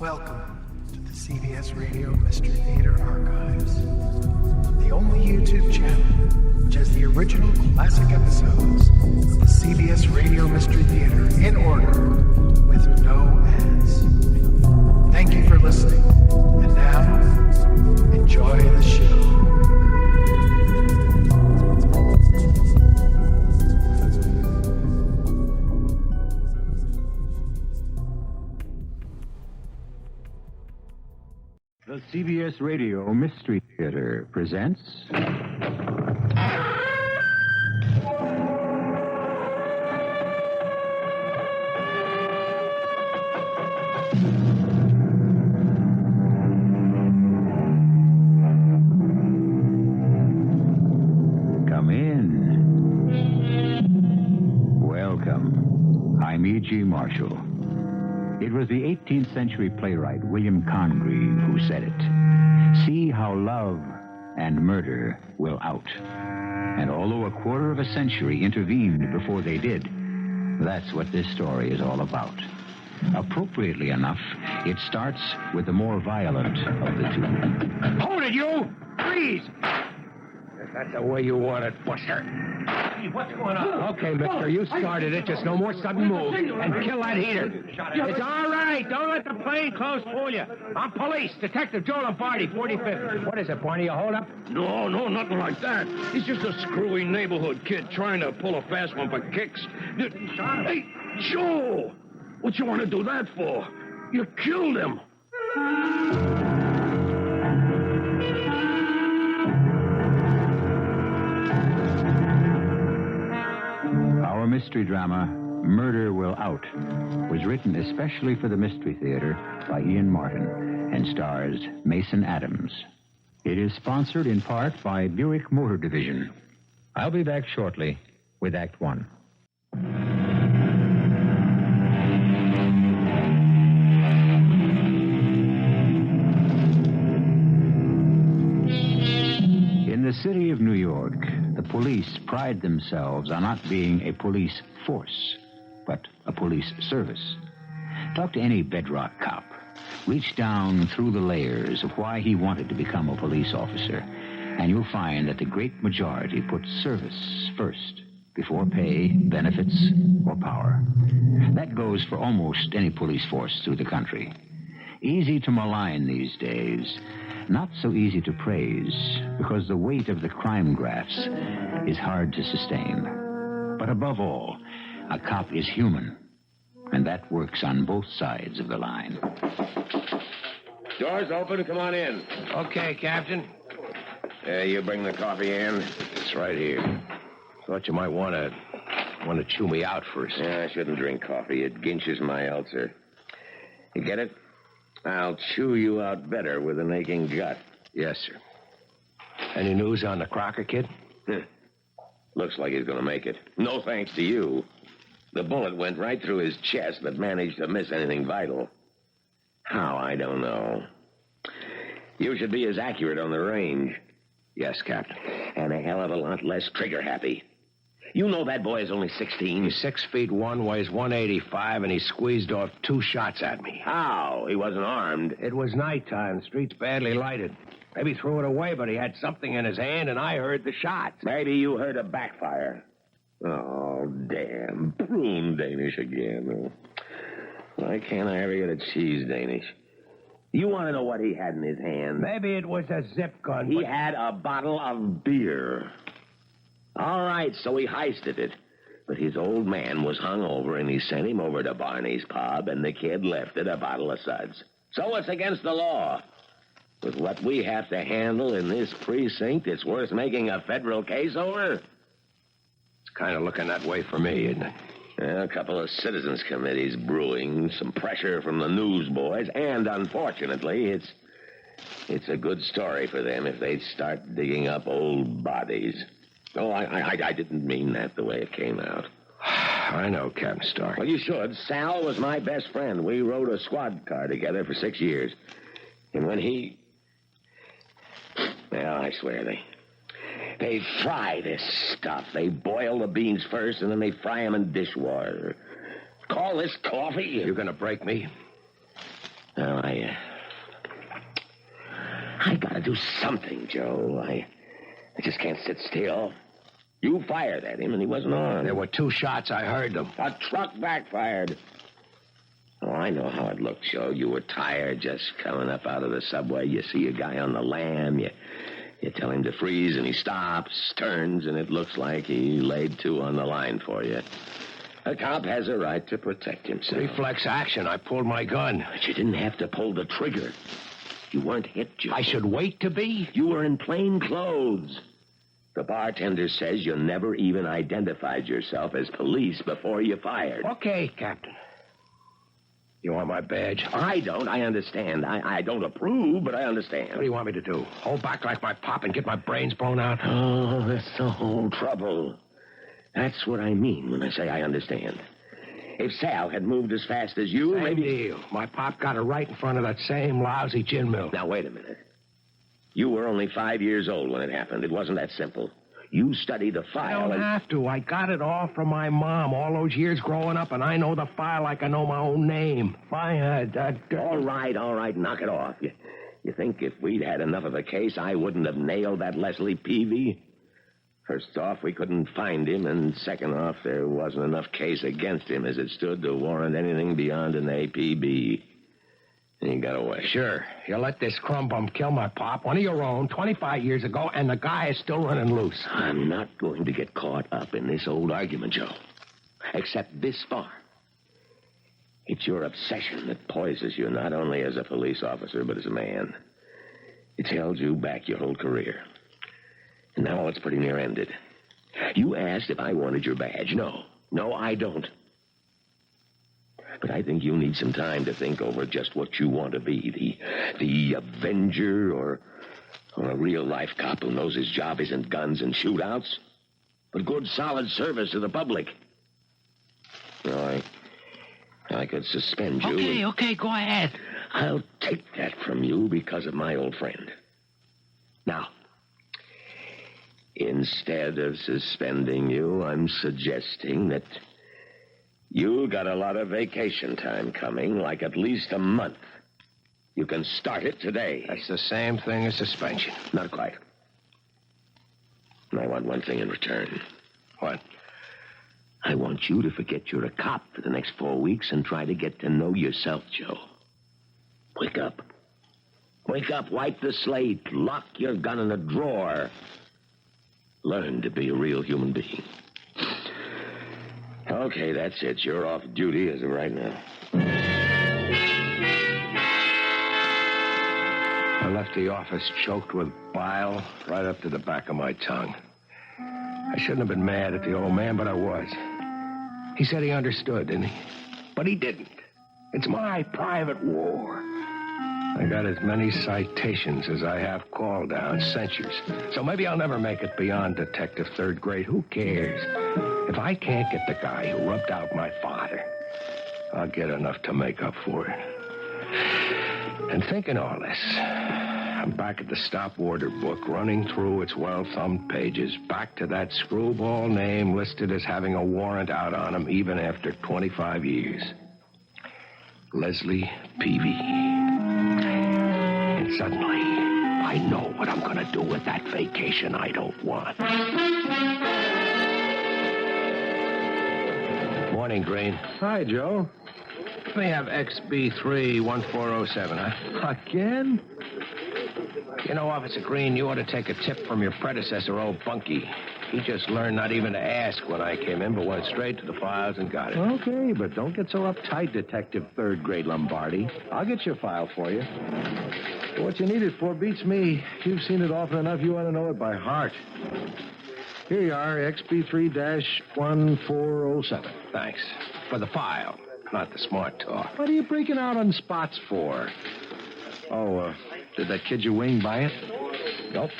Welcome to the CBS Radio Mystery Theater Archives, the only YouTube channel which has the original classic episodes of the CBS Radio Mystery Theater in order with no ads. Thank you for listening, and now, enjoy the show. The CBS Radio Mystery Theater presents... Come in. Welcome. I'm E.G. Marshall. It was the 18th century playwright William Congreve who said it. See how love and murder will out. And although a quarter of a century intervened before they did, that's what this story is all about. Appropriately enough, it starts with the more violent of the two. Hold it, you! Freeze! If that's the way you want it, Buster. Hey, what's going on? Okay, mister, you started it. Just no more sudden moves. And kill that heater. It's all right. Don't let the plain clothes fool you. I'm police. Detective Joe Lombardi, 45th. What is it, Barney? A hold-up? No, nothing like that. He's just a screwy neighborhood kid trying to pull a fast one for kicks. Hey, Joe! What you want to do that for? You killed him. Our mystery drama, Murder Will Out, was written especially for the Mystery Theater by Ian Martin and stars Mason Adams. It is sponsored in part by Buick Motor Division. I'll be back shortly with Act One. In the city of New York, the police pride themselves on not being a police force, but a police service. Talk to any bedrock cop. Reach down through the layers of why he wanted to become a police officer, and you'll find that the great majority put service first, before pay, benefits, or power. That goes for almost any police force through the country. Easy to malign these days, not so easy to praise, because the weight of the crime graphs is hard to sustain. But above all, a cop is human, and that works on both sides of the line. Doors open. Come on in. Okay, Captain. You bring the coffee in? It's right here. Thought you might want to chew me out first. Yeah, I shouldn't drink coffee. It ginches my ulcer. You get it? I'll chew you out better with an aching gut. Yes, sir. Any news on the Crocker kid? Looks like he's going to make it. No thanks to you. The bullet went right through his chest, but managed to miss anything vital. How, I don't know. You should be as accurate on the range. Yes, Captain. And a hell of a lot less trigger-happy. You know that boy is only 16. He's 6'1", weighs 185, and he squeezed off 2 shots at me. How? He wasn't armed. It was nighttime. The street's badly lighted. Maybe threw it away, but he had something in his hand, and I heard the shots. Maybe you heard a backfire. Oh, damn. Prune Danish again. Why can't I ever get a cheese Danish? You want to know what he had in his hand? Maybe it was a zip gun. He had a bottle of beer. All right, so he heisted it. But his old man was hungover, and he sent him over to Barney's pub, and the kid left it a bottle of suds. So it's against the law. With what we have to handle in this precinct, it's worth making a federal case over? It's kind of looking that way for me, isn't it? A couple of citizens' committees brewing, some pressure from the newsboys, and unfortunately, it's a good story for them if they start digging up old bodies. Oh, I didn't mean that the way it came out. I know, Captain Stark. Well, you should. Sal was my best friend. We rode a squad car together for 6 years. And when he... Well, I swear, they fry this stuff. They boil the beans first, and then they fry them in dishwater. Call this coffee? You gonna break me? Well, I gotta do something, Joe. I just can't sit still. You fired at him, and he wasn't on. There were 2 shots. I heard them. A truck backfired. Oh, I know how it looked, Joe. You were tired just coming up out of the subway. You see a guy on the lam. You tell him to freeze, and he stops, turns, and it looks like he laid 2 on the line for you. A cop has a right to protect himself. Reflex action. I pulled my gun. But you didn't have to pull the trigger. You weren't hit, Joe. I should wait to be? You were in plain clothes. The bartender says you never even identified yourself as police before you fired. Okay, Captain. You want my badge? I don't. I understand. I don't approve, but I understand. What do you want me to do? Hold back like my pop and get my brains blown out? Oh, that's the whole trouble. That's what I mean when I say I understand. If Sal had moved as fast as you, Same maybe... deal. My pop got her right in front of that same lousy gin mill. Now, wait a minute. You were only 5 years old when it happened. It wasn't that simple. You studied the file. I don't have to. I got it all from my mom all those years growing up, and I know the file like I know my own name. All right. Knock it off. You think if we'd had enough of a case, I wouldn't have nailed that Leslie Peavy? First off, we couldn't find him, and second off, there wasn't enough case against him as it stood to warrant anything beyond an APB. And he got away. Sure. You let this crumb bum kill my pop, one of your own, 25 years ago, and the guy is still running loose. I'm not going to get caught up in this old argument, Joe. Except this far. It's your obsession that poisons you, not only as a police officer, but as a man. It's held you back your whole career. And now it's pretty near ended. You asked if I wanted your badge. No, I don't. But I think you need some time to think over just what you want to be. The Avenger or a real-life cop who knows his job isn't guns and shootouts, but good, solid service to the public. I could suspend you. Okay, go ahead. I'll take that from you because of my old friend. Now, instead of suspending you, I'm suggesting that you got a lot of vacation time coming, like at least a month. You can start it today. That's the same thing as suspension. Not quite. And I want one thing in return. What? I want you to forget you're a cop for the next 4 weeks and try to get to know yourself, Joe. Wake up. Wake up, wipe the slate, lock your gun in a drawer. Learn to be a real human being. Okay, that's it. You're off duty as of right now. I left the office choked with bile right up to the back of my tongue. I shouldn't have been mad at the old man, but I was. He said he understood, didn't he? But he didn't. It's my private war. I got as many citations as I have call-downs, censures. So maybe I'll never make it beyond detective third grade. Who cares? If I can't get the guy who rubbed out my father, I'll get enough to make up for it. And thinking all this, I'm back at the stop order book, running through its well-thumbed pages, back to that screwball name listed as having a warrant out on him even after 25 years. Leslie Peavy. And suddenly, I know what I'm going to do with that vacation I don't want. Morning, Green. Hi, Joe. We have XB31407, huh? Again? You know, Officer Green, you ought to take a tip from your predecessor, old Bunky. He just learned not even to ask when I came in, but went straight to the files and got it. Okay, but don't get so uptight, Detective Third Grade Lombardi. I'll get your file for you. What you need it for beats me. You've seen it often enough, you ought to know it by heart. Here you are, XB3-1407. Thanks. For the file, not the smart talk. What are you breaking out on spots for? Oh, did that kid you wing buy it? Nope.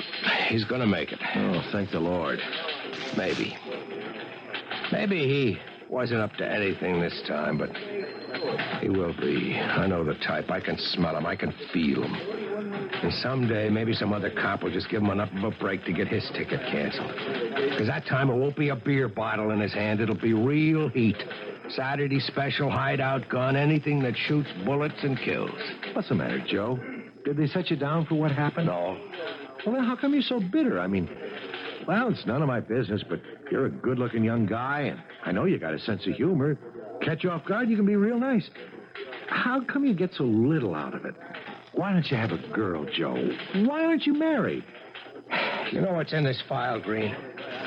He's gonna make it. Oh, thank the Lord. Maybe. Maybe he wasn't up to anything this time, but he will be. I know the type. I can smell him. I can feel him. And someday, maybe some other cop will just give him enough of a break to get his ticket canceled. Because that time it won't be a beer bottle in his hand. It'll be real heat. Saturday special, hideout gun, anything that shoots bullets and kills. What's the matter, Joe? Did they set you down for what happened? No. Well, then how come you're so bitter? I mean, well, it's none of my business, but you're a good-looking young guy, and I know you got a sense of humor. Catch you off guard, you can be real nice. How come you get so little out of it? Why don't you have a girl, Joe? Why aren't you married? You know what's in this file, Green?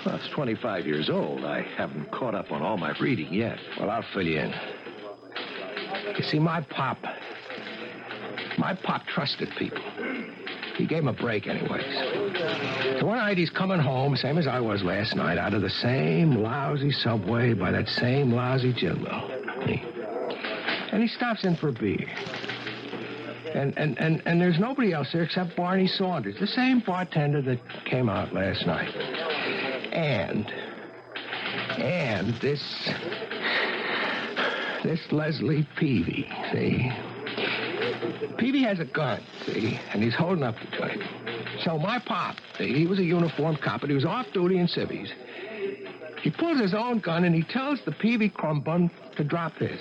Well, it's 25 years old. I haven't caught up on all my reading yet. Well, I'll fill you in. You see, my pop trusted people. He gave him a break anyways. So one night he's coming home, same as I was last night, out of the same lousy subway by that same lousy gin mill. And he stops in for a beer. And there's nobody else there except Barney Saunders, the same bartender that came out last night. And this Leslie Peavy, see? Peavy has a gun, see? And he's holding up the joint. So my pop, see, he was a uniformed cop, but he was off duty in civvies. He pulls his own gun and he tells the Peavy crumbun to drop his.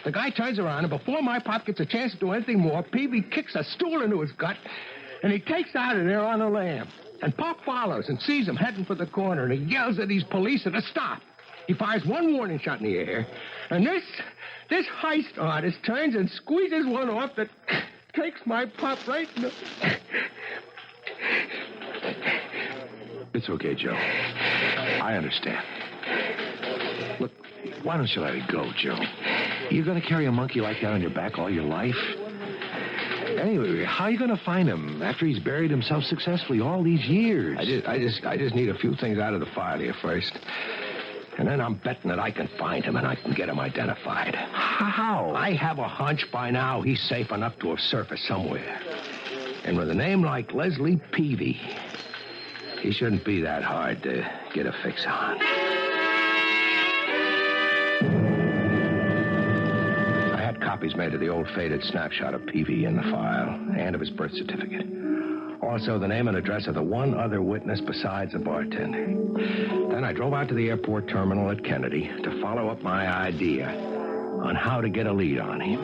The guy turns around, and before my pop gets a chance to do anything more, Peavy kicks a stool into his gut, and he takes out of there on a lamb. And Pop follows and sees him heading for the corner, and he yells at these police to stop. He fires one warning shot in the air, and this heist artist turns and squeezes one off that takes my pop right in the... It's okay, Joe. I understand. Look, why don't you let it go, Joe? You're going to carry a monkey like that on your back all your life? Anyway, how are you going to find him after he's buried himself successfully all these years? I just need a few things out of the file here first. And then I'm betting that I can find him and I can get him identified. How? I have a hunch by now he's safe enough to have surfaced somewhere. And with a name like Leslie Peavy, he shouldn't be that hard to get a fix on. Copies made of the old faded snapshot of Peavy in the file and of his birth certificate. Also, the name and address of the one other witness besides the bartender. Then I drove out to the airport terminal at Kennedy to follow up my idea on how to get a lead on him.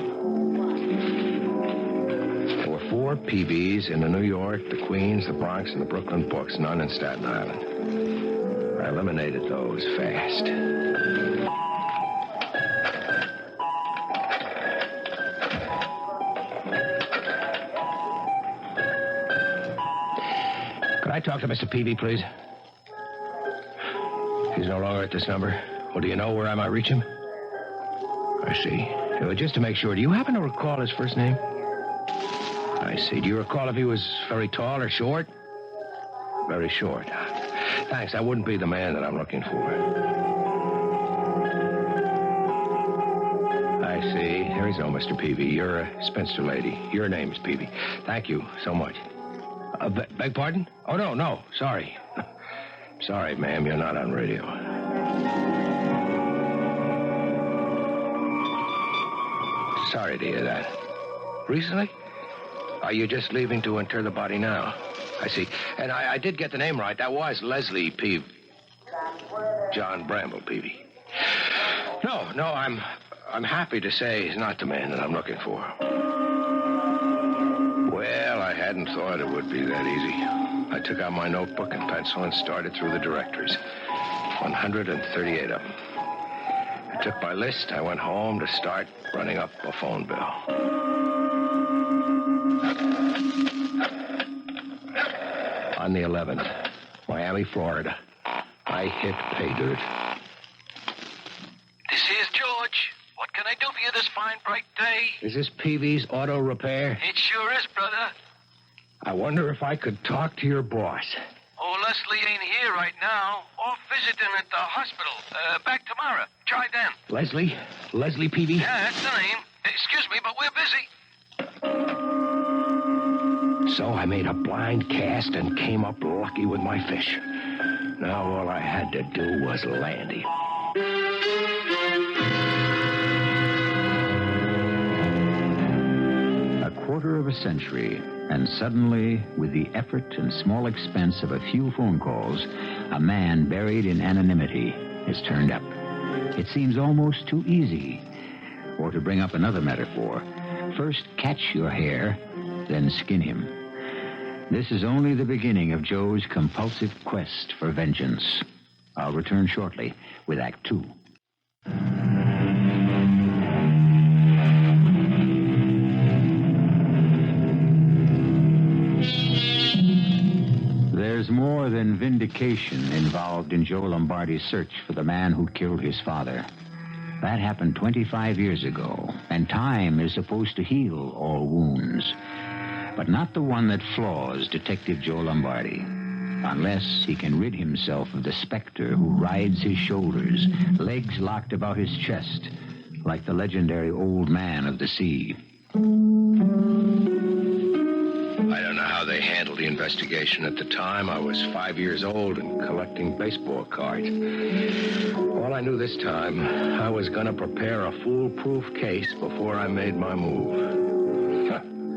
There were 4 Peavys in the New York, the Queens, the Bronx, and the Brooklyn books, none in Staten Island. I eliminated those fast. Could I talk to Mr. Peavy, please? He's no longer at this number. Well, do you know where I might reach him? I see. Well, just to make sure, do you happen to recall his first name? I see. Do you recall if he was very tall or short? Very short. Thanks. That wouldn't be the man that I'm looking for. I see. There is no Mr. Peavy. You're a spinster lady. Your name's Peavy. Thank you so much. Beg pardon? Oh, no. Sorry. Sorry, ma'am. You're not on radio. Sorry to hear that. Recently? Are you just leaving to inter the body now? I see. And I did get the name right. That was Leslie Peavy. John Bramble Peavy. No, I'm happy to say he's not the man that I'm looking for. Well, I hadn't thought it would be that easy. I took out my notebook and pencil and started through the directories. 138 of them. I took my list. I went home to start running up a phone bill. On the 11th, Miami, Florida, I hit pay dirt. This is George. What can I do for you this fine, bright day? Is this Peavy's Auto Repair? It sure is, brother. I wonder if I could talk to your boss. Oh, Leslie ain't here right now. Off visiting at the hospital. Back tomorrow. Try then. Leslie Peavy? Yeah, that's the name. Excuse me, but we're busy. So I made a blind cast and came up lucky with my fish. Now all I had to do was land him. A quarter of a century, and suddenly, with the effort and small expense of a few phone calls, a man buried in anonymity is turned up. It seems almost too easy. Or to bring up another metaphor, first catch your hare, then skin him. This is only the beginning of Joe's compulsive quest for vengeance. I'll return shortly with Act Two. There's more than vindication involved in Joe Lombardi's search for the man who killed his father. That happened 25 years ago, and time is supposed to heal all wounds. But not the one that flaws Detective Joe Lombardi, unless he can rid himself of the specter who rides his shoulders, legs locked about his chest, like the legendary old man of the sea. I don't know how they handled the investigation at the time. I was 5 years old and collecting baseball cards. All I knew this time, I was going to prepare a foolproof case before I made my move.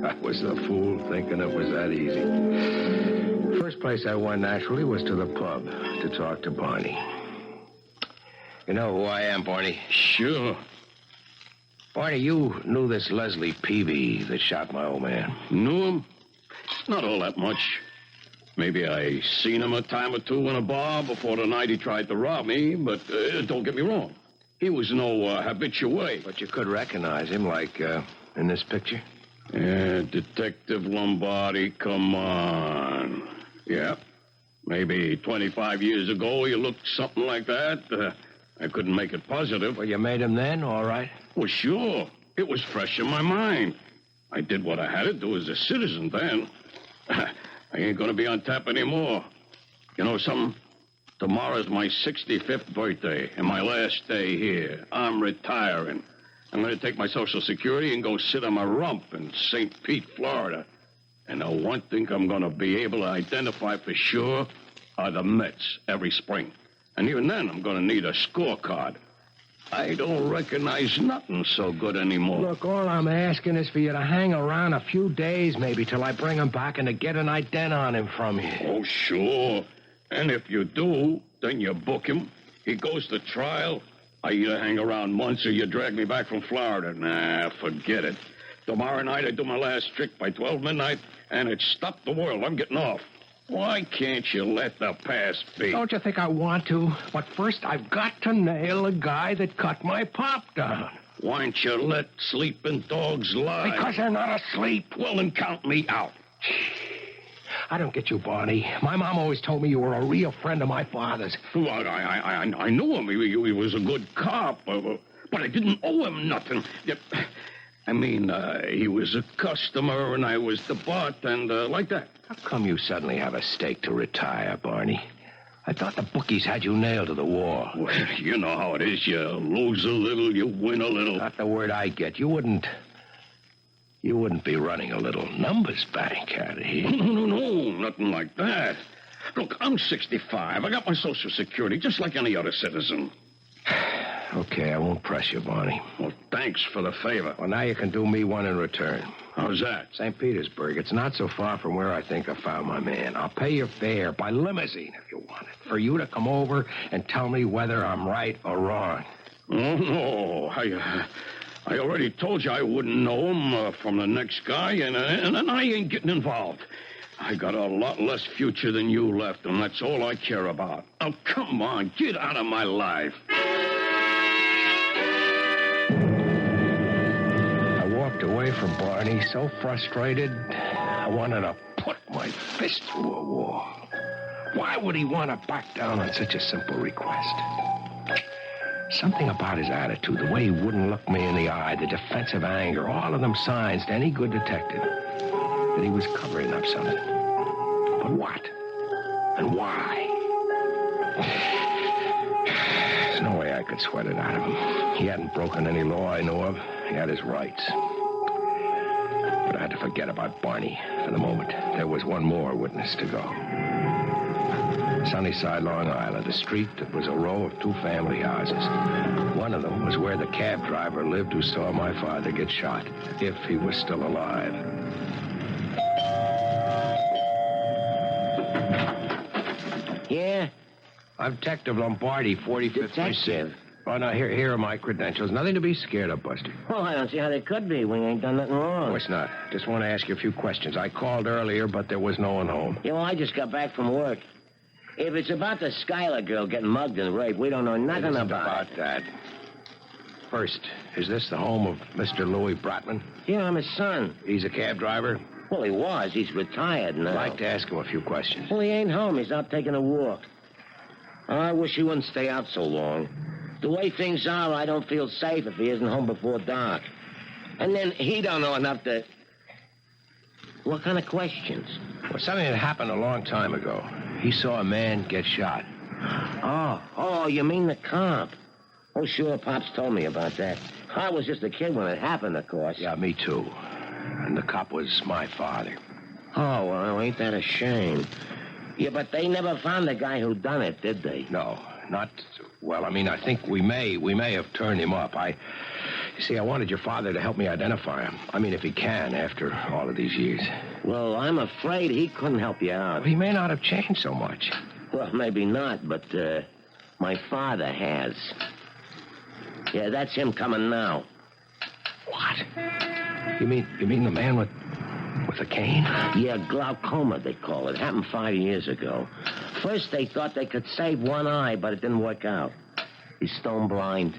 I was the fool thinking it was that easy. First place I went, naturally, was to the pub to talk to Barney. You know who I am, Barney? Sure. Barney, you knew this Leslie Peavy that shot my old man. Knew him? Not all that much. Maybe I seen him a time or two in a bar before the night he tried to rob me, but don't get me wrong. He was no habitué. But you could recognize him, like in this picture. Yeah, Detective Lombardi, come on. Yeah, maybe 25 years ago he looked something like that. I couldn't make it positive. Well, you made him then, all right? Well, sure. It was fresh in my mind. I did what I had to do as a citizen then. I ain't gonna be on tap anymore. You know something? Tomorrow's my 65th birthday and my last day here. I'm retiring. I'm gonna take my Social Security and go sit on my rump in St. Pete, Florida. And the one thing I'm gonna be able to identify for sure are the Mets every spring. And even then, I'm gonna need a scorecard. I don't recognize nothing so good anymore. Look, all I'm asking is for you to hang around a few days, maybe, till I bring him back and to get an ident on him from you. Oh, sure. And if you do, then you book him. He goes to trial. I either hang around months or you drag me back from Florida. Nah, forget it. Tomorrow night I do my last trick by 12 midnight, and it's stop the world. I'm getting off. Why can't you let the past be? Don't you think I want to? But first, I've got to nail the guy that cut my pop down. Why don't you let sleeping dogs lie? Because they're not asleep. Well, then count me out. I don't get you, Barney. My mom always told me you were a real friend of my father's. Well, I knew him. He was a good cop, but I didn't owe him nothing. I mean, he was a customer and I was the bartender, like that. How come you suddenly have a stake to retire, Barney? I thought the bookies had you nailed to the wall. Well, you know how it is. You lose a little, you win a little. Not the word I get. You wouldn't be running a little numbers bank out of here. No, nothing like that. Look, I'm 65. I got my Social Security just like any other citizen. Okay, I won't press you, Barney. Well, thanks for the favor. Well, now you can do me one in return. How's that? St. Petersburg. It's not so far from where I think I found my man. I'll pay your fare by limousine if you want it, for you to come over and tell me whether I'm right or wrong. Oh, no. I already told you I wouldn't know him from the next guy, and I ain't getting involved. I got a lot less future than you left, and that's all I care about. Oh, come on, get out of my life. I walked away from Barney so frustrated, I wanted to put my fist through a wall. Why would he want to back down on such a simple request? Something about his attitude, the way he wouldn't look me in the eye, the defensive anger, all of them signs to any good detective that he was covering up something. But what? And why? There's no way I could sweat it out of him. He hadn't broken any law I know of. He had his rights. But I had to forget about Barney for the moment. There was one more witness to go. Sunnyside, Long Island, a street that was a row of two family houses. One of them was where the cab driver lived who saw my father get shot, if he was still alive. Yeah? I'm Detective Lombardi, 45th Detective? Oh, no, here are my credentials. Nothing to be scared of, Buster. Well, I don't see how they could be. We ain't done nothing Of wrong. course not. Just want to ask you a few questions. I called earlier, but there was no one home. Yeah, well, I just got back from work. If it's about the Schuyler girl getting mugged and raped, we don't know nothing It isn't about it. that. First, is this the home of Mr. Louis Brotman? Yeah, I'm his son. He's a cab driver? Well, he was. He's retired now. I'd like to ask him a few questions. Well, he ain't home. He's out taking a walk. I wish he wouldn't stay out so long. The way things are, I don't feel safe if he isn't home before dark. And then he don't know enough to... What kind of questions? Well, something that happened a long time ago. He saw a man get shot. Oh, you mean the cop? Oh, sure, Pops told me about that. I was just a kid when it happened, of course. Yeah, me too. And the cop was my father. Oh, well, ain't that a shame? Yeah, but they never found the guy who done it, did they? No, not... Well, I mean, I think we may have turned him up. You see, I wanted your father to help me identify him. I mean, if he can, after all of these years. Well, I'm afraid he couldn't help you out. Well, he may not have changed so much. Well, maybe not, but my father has. Yeah, that's him coming now. What? You mean the man with a cane? Yeah, glaucoma, they call it. Happened 5 years ago. First, they thought they could save one eye, but it didn't work out. He's stone blind.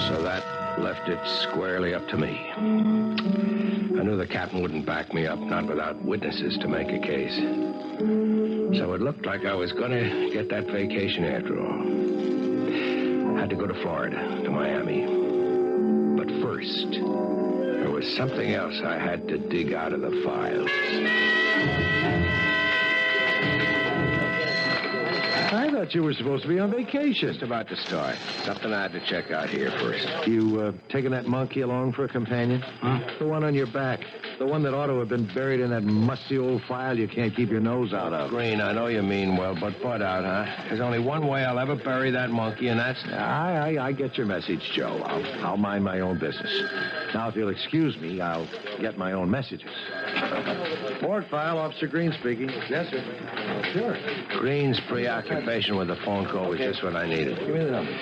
So that left it squarely up to me. I knew the captain wouldn't back me up, not without witnesses to make a case. So it looked like I was going to get that vacation after all. I had to go to Florida, to Miami. But first, there was something else I had to dig out of the files. I thought you were supposed to be on vacation. Just about to start. Something I had to check out here first. You taking that monkey along for a companion? Huh? The one on your back. The one that ought to have been buried in that musty old file you can't keep your nose out of. Green, I know you mean well, but butt out, huh? There's only one way I'll ever bury that monkey, and that's... I get your message, Joe. I'll mind my own business. Now, if you'll excuse me, I'll get my own messages. Board file, Officer Green speaking. Yes, sir. Sure. Green's preoccupation with the phone call was just what I needed. Give me the number.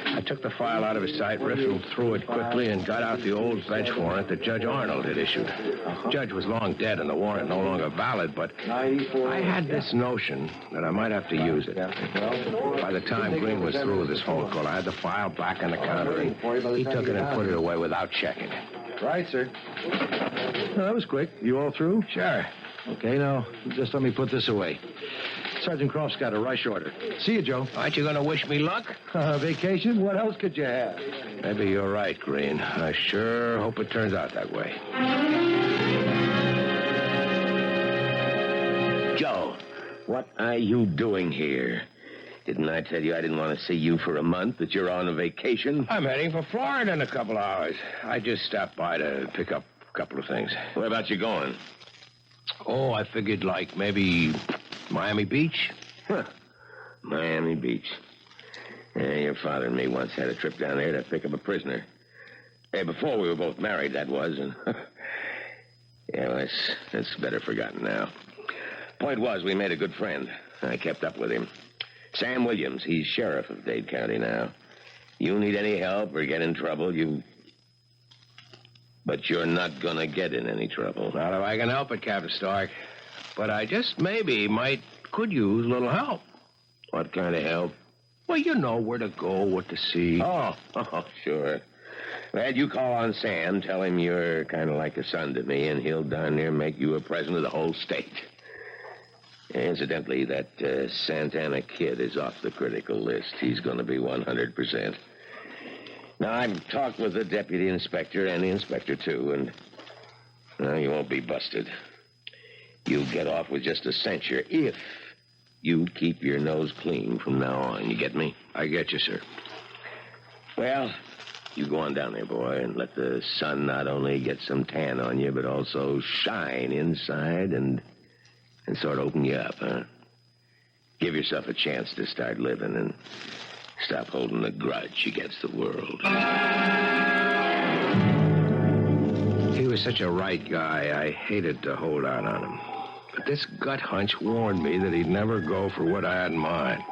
I took the file out of his sight, riffled through it quickly, and got out the old bench warrant that Judge Arnold had issued. The judge was long dead and the warrant no longer valid, but I had this notion that I might have to use it. By the time Green was through with his phone call, I had the file back on the counter, and he took it and put it away without checking it. Right, sir. That was quick. You all through? Sure. Okay, now, just let me put this away. Sergeant Croft's got a rush order. See you, Joe. Aren't you going to wish me luck? Vacation? What else could you have? Maybe you're right, Green. I sure hope it turns out that way. Joe, what are you doing here? Didn't I tell you I didn't want to see you for a month, that you're on a vacation? I'm heading for Florida in a couple hours. I just stopped by to pick up a couple of things. Where about you going? Oh, I figured like maybe Miami Beach. Huh. Miami Beach. Yeah, your father and me once had a trip down there to pick up a prisoner. Hey, before we were both married, that was. And yeah, well, that's better forgotten now. Point was, we made a good friend. I kept up with him. Sam Williams, he's sheriff of Dade County now. You need any help or get in trouble, But you're not gonna get in any trouble. Not if I can help it, Captain Stark. But I just maybe could use a little help. What kind of help? Well, you know where to go, what to see. Oh, sure. Well, you call on Sam, tell him you're kind of like a son to me, and he'll darn near make you a president of the whole state. Incidentally, that Santana kid is off the critical list. He's going to be 100%. Now, I've talked with the deputy inspector and the inspector, too, and you won't be busted. You'll get off with just a censure if you keep your nose clean from now on. You get me? I get you, sir. Well, you go on down there, boy, and let the sun not only get some tan on you, but also shine inside and sort of open you up, huh? Give yourself a chance to start living and stop holding a grudge against the world. He was such a right guy, I hated to hold out on him. But this gut hunch warned me that he'd never go for what I had in mind.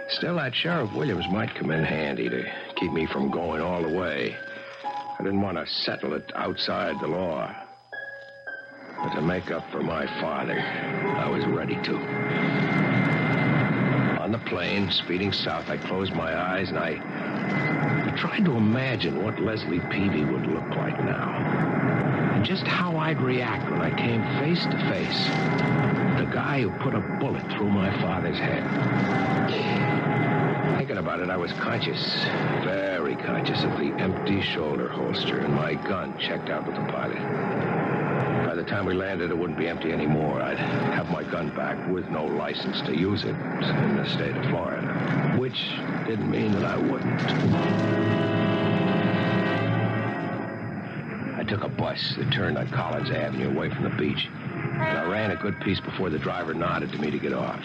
Still, that Sheriff Williams might come in handy to keep me from going all the way. I didn't want to settle it outside the law. But to make up for my father, I was ready to. On the plane, speeding south, I closed my eyes and I tried to imagine what Leslie Peavy would look like now. And just how I'd react when I came face to face with the guy who put a bullet through my father's head. Thinking about it, I was conscious, very conscious of the empty shoulder holster and my gun checked out with the pilot. By the time we landed, it wouldn't be empty anymore. I'd have my gun back with no license to use it in the state of Florida, which didn't mean that I wouldn't. I took a bus that turned on Collins Avenue away from the beach, and I ran a good piece before the driver nodded to me to get off.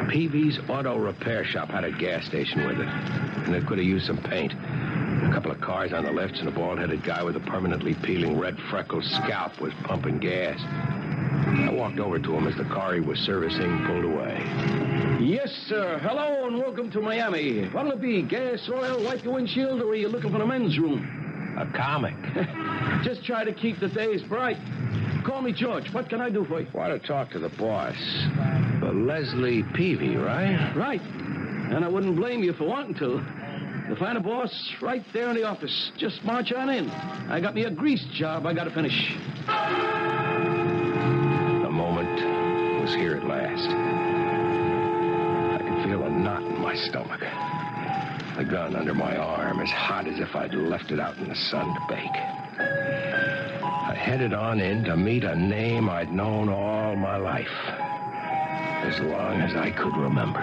Peavy's Auto Repair Shop had a gas station with it, and it could have used some paint. A couple of cars on the left and a bald-headed guy with a permanently peeling red freckled scalp was pumping gas. I walked over to him as the car he was servicing pulled away. Yes, sir. Hello and welcome to Miami. What'll it be? Gas, oil, wipe your windshield, or are you looking for the men's room? A comic. Just try to keep the days bright. Call me George. What can I do for you? Want to talk to the boss. Leslie Peavy, right? Right. And I wouldn't blame you for wanting to. You'll find a boss right there in the office. Just march on in. I got me a grease job I got to finish. The moment was here at last. I could feel a knot in my stomach. The gun under my arm, as hot as if I'd left it out in the sun to bake. I headed on in to meet a name I'd known all my life. As long as I could remember.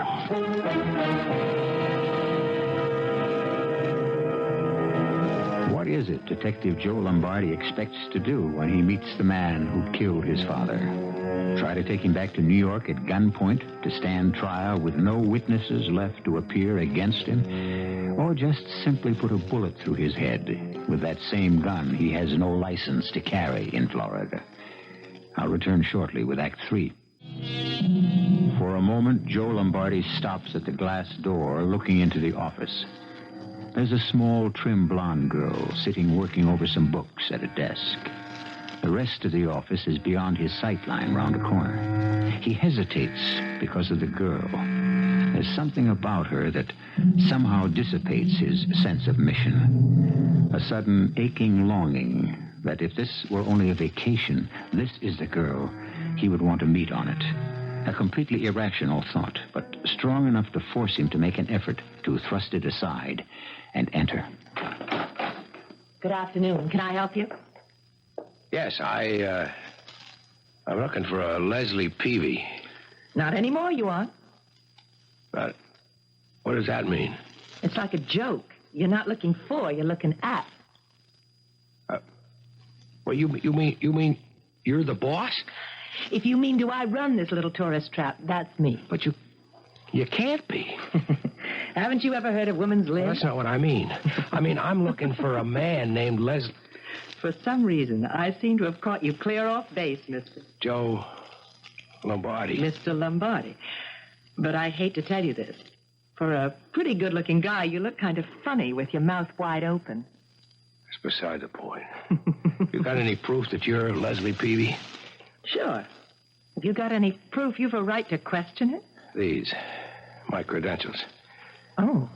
What is it Detective Joe Lombardi expects to do when he meets the man who killed his father? Try to take him back to New York at gunpoint to stand trial with no witnesses left to appear against him? Or just simply put a bullet through his head with that same gun he has no license to carry in Florida? I'll return shortly with Act 3. For a moment, Joe Lombardi stops at the glass door looking into the office. There's a small, trim blonde girl sitting working over some books at a desk. The rest of the office is beyond his sight line round a corner. He hesitates because of the girl. There's something about her that somehow dissipates his sense of mission. A sudden aching longing that if this were only a vacation, this is the girl he would want to meet on it. A completely irrational thought, but strong enough to force him to make an effort to thrust it aside and enter. Good afternoon. Can I help you? Yes, I'm looking for a Leslie Peavy. Not anymore, you aren't. But what does that mean? It's like a joke. You're not looking for, you're looking at. Well, you mean you're the boss? If you mean do I run this little tourist trap, that's me. But you can't be. Haven't you ever heard of woman's lib? Well, that's not what I mean. I mean, I'm looking for a man named Leslie. For some reason, I seem to have caught you clear off base, Mr. Joe Lombardi. Mr. Lombardi. But I hate to tell you this. For a pretty good-looking guy, you look kind of funny with your mouth wide open. That's beside the point. You got any proof that you're Leslie Peavy? Sure. Have you got any proof you've a right to question it? These. My credentials. Oh.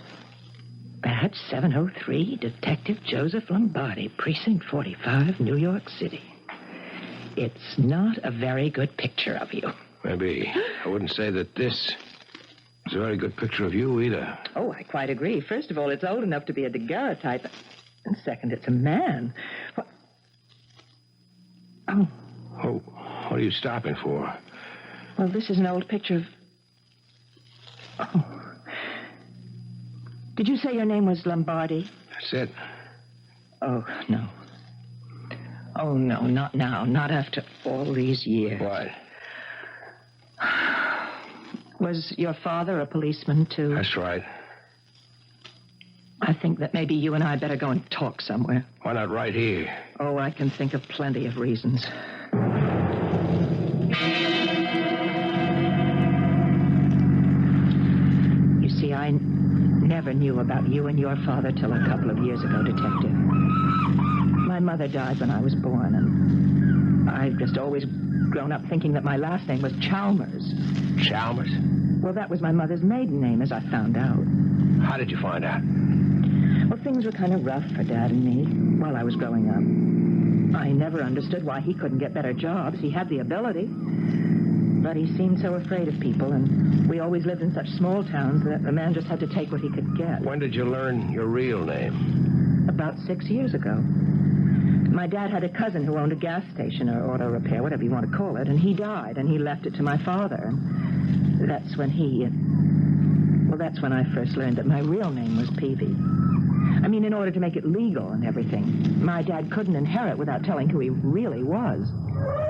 Badge 703, Detective Joseph Lombardi, Precinct 45, New York City. It's not a very good picture of you. Maybe. I wouldn't say that this is a very good picture of you either. Oh, I quite agree. First of all, it's old enough to be a daguerreotype. And second, it's a man. What? Oh. Oh, what are you stopping for? Well, this is an old picture of... Oh. Did you say your name was Lombardi? That's it. Oh, no. Oh, no, not now. Not after all these years. What? Was your father a policeman, too? That's right. I think that maybe you and I better go and talk somewhere. Why not right here? Oh, I can think of plenty of reasons. never knew about you and your father till a couple of years ago, Detective. My mother died when I was born, and I've just always grown up thinking that my last name was Chalmers. Chalmers? Well, that was my mother's maiden name, as I found out. How did you find out? Well, things were kind of rough for Dad and me while I was growing up. I never understood why he couldn't get better jobs. He had the ability. But he seemed so afraid of people, and we always lived in such small towns that a man just had to take what he could get. When did you learn your real name? About 6 years ago. My dad had a cousin who owned a gas station or auto repair, whatever you want to call it, and he died, and he left it to my father. And that's when that's when I first learned that my real name was Peavy. I mean, in order to make it legal and everything. My dad couldn't inherit without telling who he really was.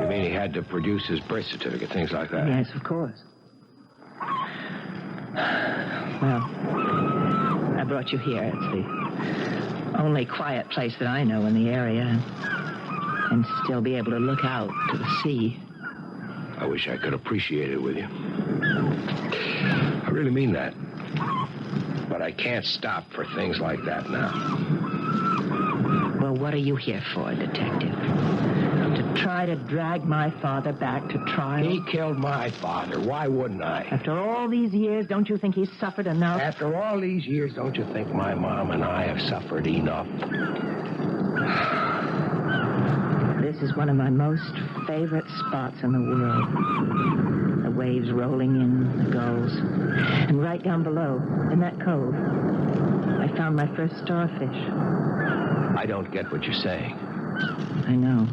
You mean he had to produce his birth certificate, things like that? Yes, of course. Well, I brought you here. It's the only quiet place that I know in the area, and still be able to look out to the sea. I wish I could appreciate it with you. I really mean that. But I can't stop for things like that now. Well, what are you here for, Detective? To try to drag my father back to trial? He killed my father. Why wouldn't I? After all these years, don't you think he's suffered enough? After all these years, don't you think my mom and I have suffered enough? This is one of my most favorite spots in the world. The waves rolling in, the gulls. And right down below, in that cove, I found my first starfish. I don't get what you're saying. I know.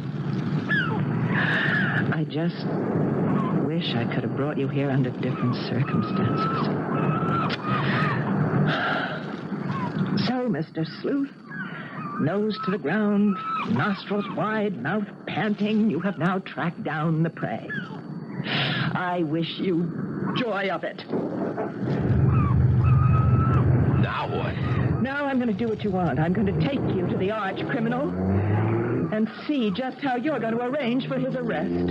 I just wish I could have brought you here under different circumstances. So, Mr. Sleuth, nose to the ground, nostrils wide, mouth panting, you have now tracked down the prey. I wish you joy of it. Now what? Now I'm going to do what you want. I'm going to take you to the arch criminal and see just how you're going to arrange for his arrest.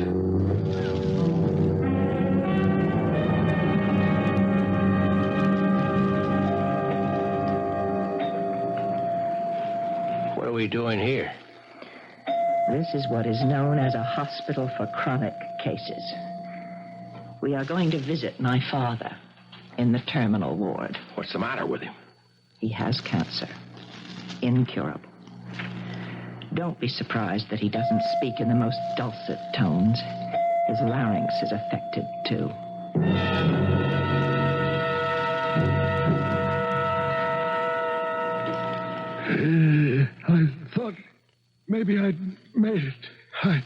What are we doing here? This is what is known as a hospital for chronic cases. We are going to visit my father in the terminal ward. What's the matter with him? He has cancer. Incurable. Don't be surprised that he doesn't speak in the most dulcet tones. His larynx is affected, too. I thought maybe I'd made it.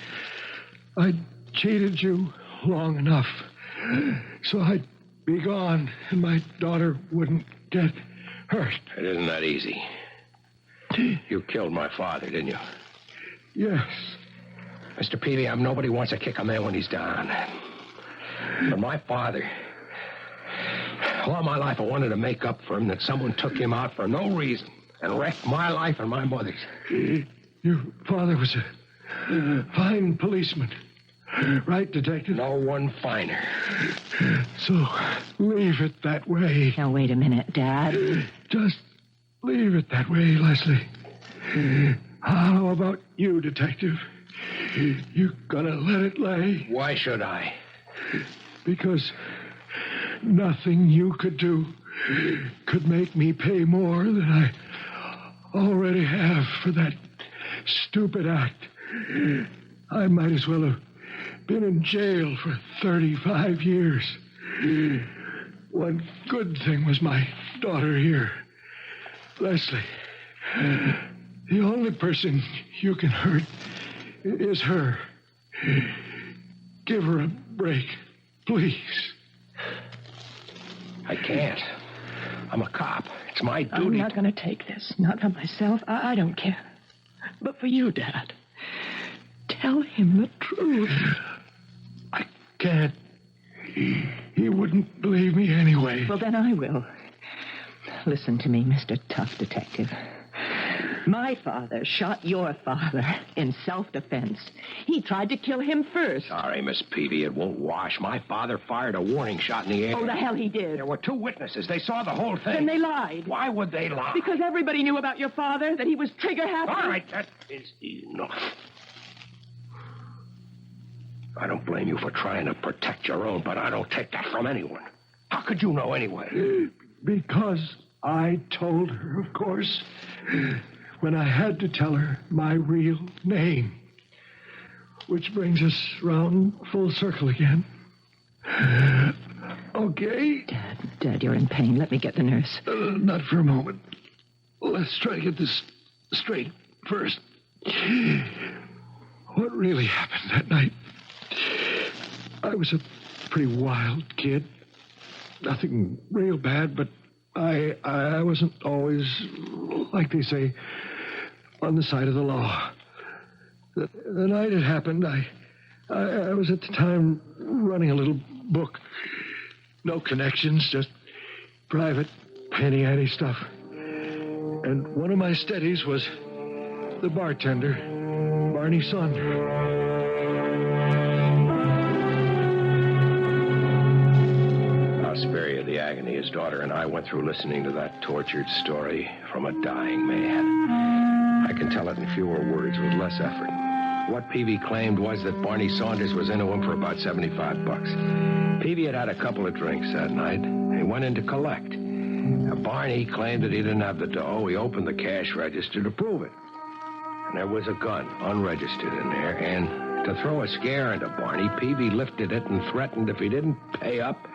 I cheated you long enough so I'd be gone and my daughter wouldn't get hurt. It isn't that easy. You killed my father, didn't you? Yes. Mr. Peavy, nobody wants to kick a man when he's down. But my father, all my life I wanted to make up for him that someone took him out for no reason and wrecked my life and my mother's. Your father was a fine policeman. Right, Detective? No one finer. So leave it that way. Now, wait a minute, Dad. Just leave it that way, Leslie. How about you, Detective? You gonna let it lay? Why should I? Because nothing you could do could make me pay more than I already have for that stupid act. I might as well have been in jail for 35 years. One good thing was my daughter here. Leslie, the only person you can hurt is her. Give her a break, please. I can't. I'm a cop. It's my duty. I'm not going to take this. Not for myself. I don't care. But for you, Dad. Tell him the truth. I can't. He wouldn't believe me anyway. Well, then I will. Listen to me, Mr. Tough Detective. My father shot your father in self-defense. He tried to kill him first. Sorry, Miss Peavy, it won't wash. My father fired a warning shot in the air. Oh, the hell he did. There were 2 witnesses. They saw the whole thing. Then they lied. Why would they lie? Because everybody knew about your father, that he was trigger-happy. All right, that is enough. I don't blame you for trying to protect your own, but I don't take that from anyone. How could you know anyway? Because I told her, of course, when I had to tell her my real name. Which brings us round full circle again. Okay? Dad, you're in pain. Let me get the nurse. Not for a moment. Let's try to get this straight first. What really happened that night? I was a pretty wild kid. Nothing real bad, but I wasn't always, like they say, on the side of the law. The night it happened, I was at the time running a little book. No connections, just private penny ante stuff. And one of my steadies was the bartender, Barney Saunders. I'll spare you the agony his daughter and I went through listening to that tortured story from a dying man. I can tell it in fewer words with less effort. What Peavy claimed was that Barney Saunders was into him for about $75. Peavy had had a couple of drinks that night. He went in to collect. Barney claimed that he didn't have the dough. He opened the cash register to prove it. And there was a gun, unregistered, in there. And to throw a scare into Barney, Peavy lifted it and threatened if he didn't pay up,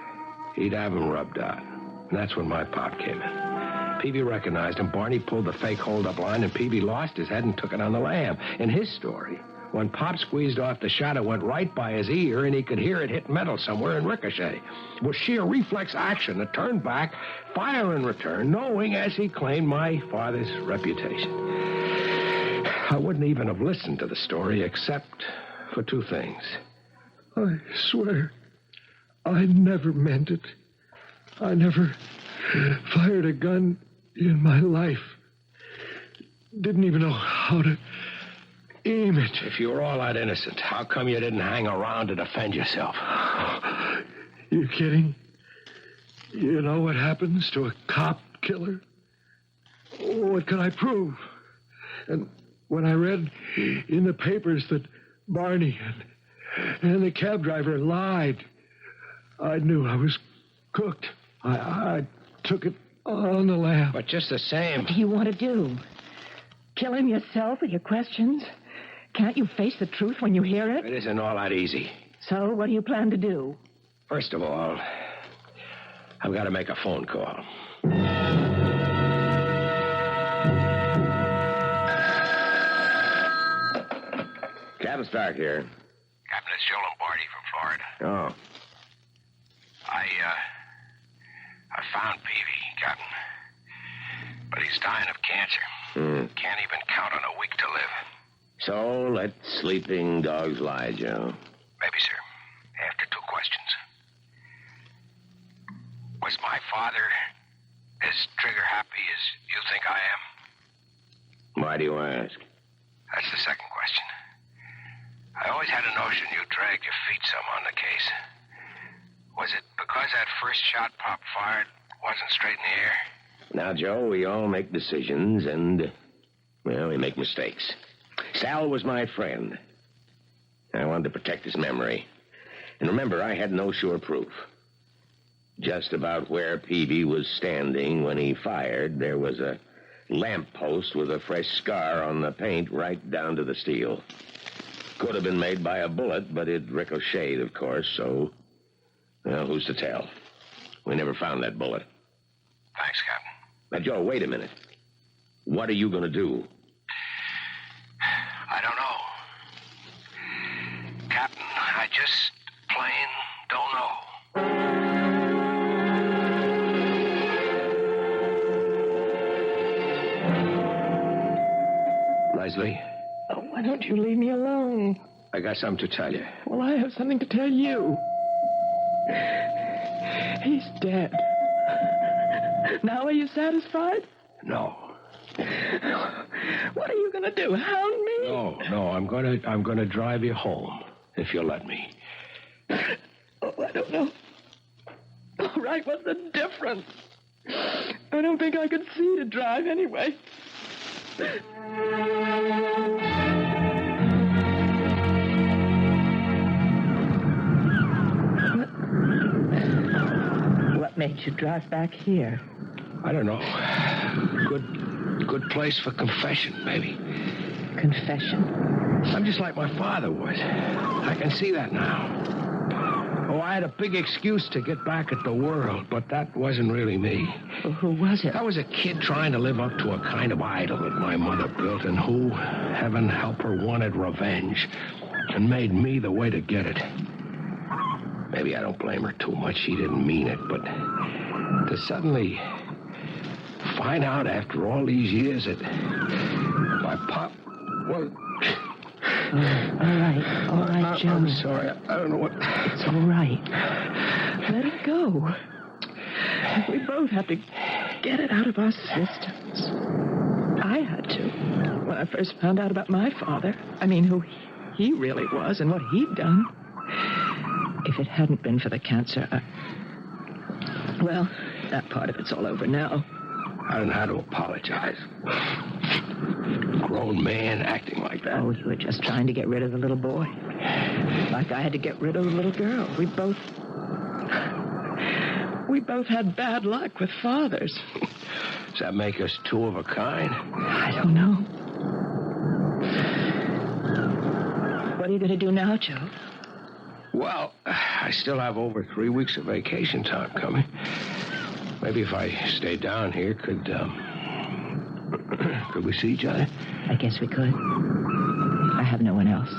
he'd have him rubbed out. And that's when my pop came in. Peavy recognized him. Barney pulled the fake hold-up line, and Peavy lost his head and took it on the lam. In his story, when Pop squeezed off the shot, it went right by his ear, and he could hear it hit metal somewhere and ricochet. It was sheer reflex action to turn back, fire in return, knowing, as he claimed, my father's reputation. I wouldn't even have listened to the story except for 2 things. I swear, I never meant it. I never fired a gun in my life. Didn't even know how to aim it. If you were all that innocent, how come you didn't hang around to defend yourself? You kidding? You know what happens to a cop killer? What can I prove? And when I read in the papers that Barney and the cab driver lied, I knew I was cooked. I took it on the lam. But just the same... What do you want to do? Kill him yourself with your questions? Can't you face the truth when you hear it? It isn't all that easy. So, what do you plan to do? First of all, I've got to make a phone call. Captain Stark here. Captain, it's Joe Lombardi from Florida. Oh. I found Peavy, Captain. But he's dying of cancer. Can't even count on a week to live. So let sleeping dogs lie, Joe. Maybe, sir. After 2 questions. Was my father as trigger-happy as you think I am? Why do you ask? That's the second question. I always had a notion you dragged your feet some on the case. Was it because that first shot Pop fired wasn't straight in the air? Now, Joe, we all make decisions and, well, we make mistakes. Sal was my friend. I wanted to protect his memory. And remember, I had no sure proof. Just about where Peavy was standing when he fired, there was a lamppost with a fresh scar on the paint right down to the steel. Could have been made by a bullet, but it ricocheted, of course, so... Well, who's to tell? We never found that bullet. Thanks, Captain. Now, Joe, wait a minute. What are you going to do? I don't know. Captain, I just plain don't know. Leslie, Oh, why don't you leave me alone? I got something to tell you. Well, I have something to tell you. He's dead. Now are you satisfied? No. What are you going to do? Hound me? No, I'm gonna drive you home, if you'll let me. Oh, I don't know. All right, what's the difference? I don't think I could see to drive anyway. What made you drive back here? I don't know. Good place for confession, maybe. Confession? I'm just like my father was. I can see that now. Oh, I had a big excuse to get back at the world, but that wasn't really me. Well, who was it? I was a kid trying to live up to a kind of idol that my mother built and who, heaven help her, wanted revenge and made me the way to get it. Maybe I don't blame her too much. She didn't mean it, but to suddenly find out after all these years that my pop, well... All right, Joe. I'm sorry. I don't know what... It's all right. Let it go. We both have to get it out of our systems. I had to when I first found out about my father. I mean, who he really was and what he'd done. If it hadn't been for the cancer, well, that part of it's all over now. I don't know how to apologize. Grown man acting like that. Oh, you were just trying to get rid of the little boy. Like I had to get rid of the little girl. We both had bad luck with fathers. Does that make us two of a kind? I don't know. What are you going to do now, Joe? Well, I still have over 3 weeks of vacation time coming. Maybe if I stayed down here, could we see each other? I guess we could. I have no one else.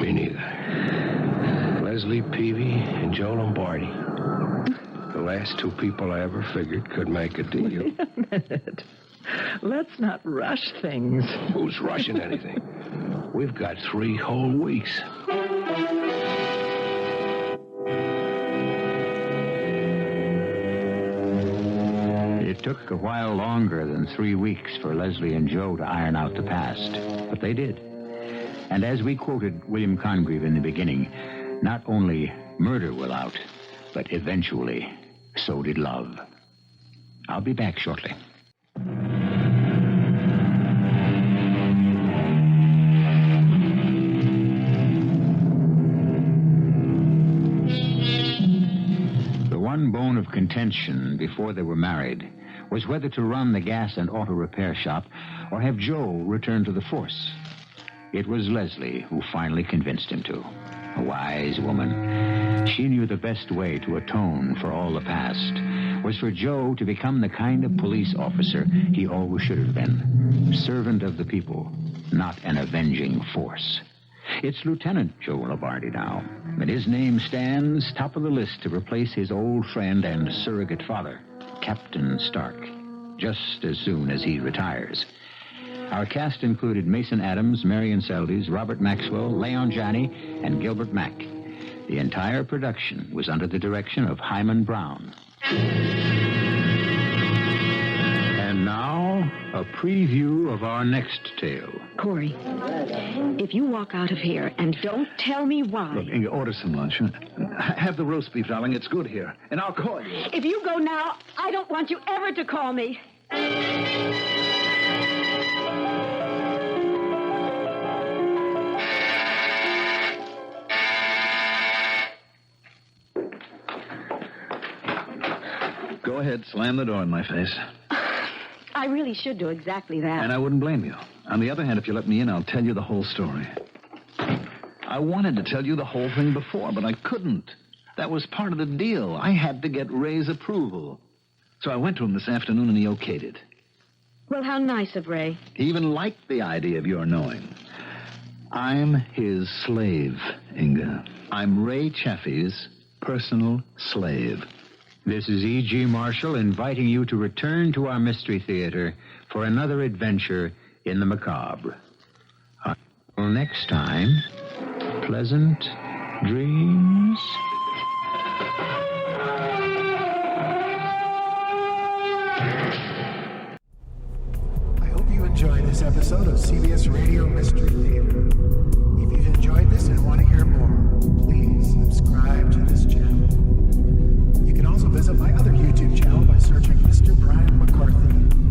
Me neither. Leslie Peavy and Joe Lombardi. The last two people I ever figured could make a deal. Wait a minute. Let's not rush things. Who's rushing anything? We've got 3 whole weeks. It took a while longer than 3 weeks for Leslie and Joe to iron out the past, but they did. And as we quoted William Congreve in the beginning, not only murder will out, but eventually, so did love. I'll be back shortly. The one bone of contention before they were married was whether to run the gas and auto repair shop or have Joe return to the force. It was Leslie who finally convinced him to. A wise woman. She knew the best way to atone for all the past was for Joe to become the kind of police officer he always should have been. Servant of the people, not an avenging force. It's Lieutenant Joe Lombardi now, and his name stands top of the list to replace his old friend and surrogate father, Captain Stark, just as soon as he retires. Our cast included Mason Adams, Marian Seldes, Robert Maxwell, Leon Janney, and Gilbert Mack. The entire production was under the direction of Hyman Brown. And now, a preview of our next tale. Corey, if you walk out of here and don't tell me why... Look, Inga, order some lunch. Have the roast beef, darling. It's good here. And I'll call you. If you go now, I don't want you ever to call me. Go ahead, slam the door in my face. I really should do exactly that. And I wouldn't blame you. On the other hand, if you let me in, I'll tell you the whole story. I wanted to tell you the whole thing before, but I couldn't. That was part of the deal. I had to get Ray's approval. So I went to him this afternoon, and he okayed it. Well, how nice of Ray. He even liked the idea of your knowing. I'm his slave, Inga. I'm Ray Chaffee's personal slave. This is E.G. Marshall inviting you to return to our Mystery Theater for another adventure in the macabre. Until next time, pleasant dreams. episode of CBS Radio Mystery Theater. If you've enjoyed this and want to hear more, please subscribe to this channel. You can also visit my other YouTube channel by searching Mr. Brian McCarthy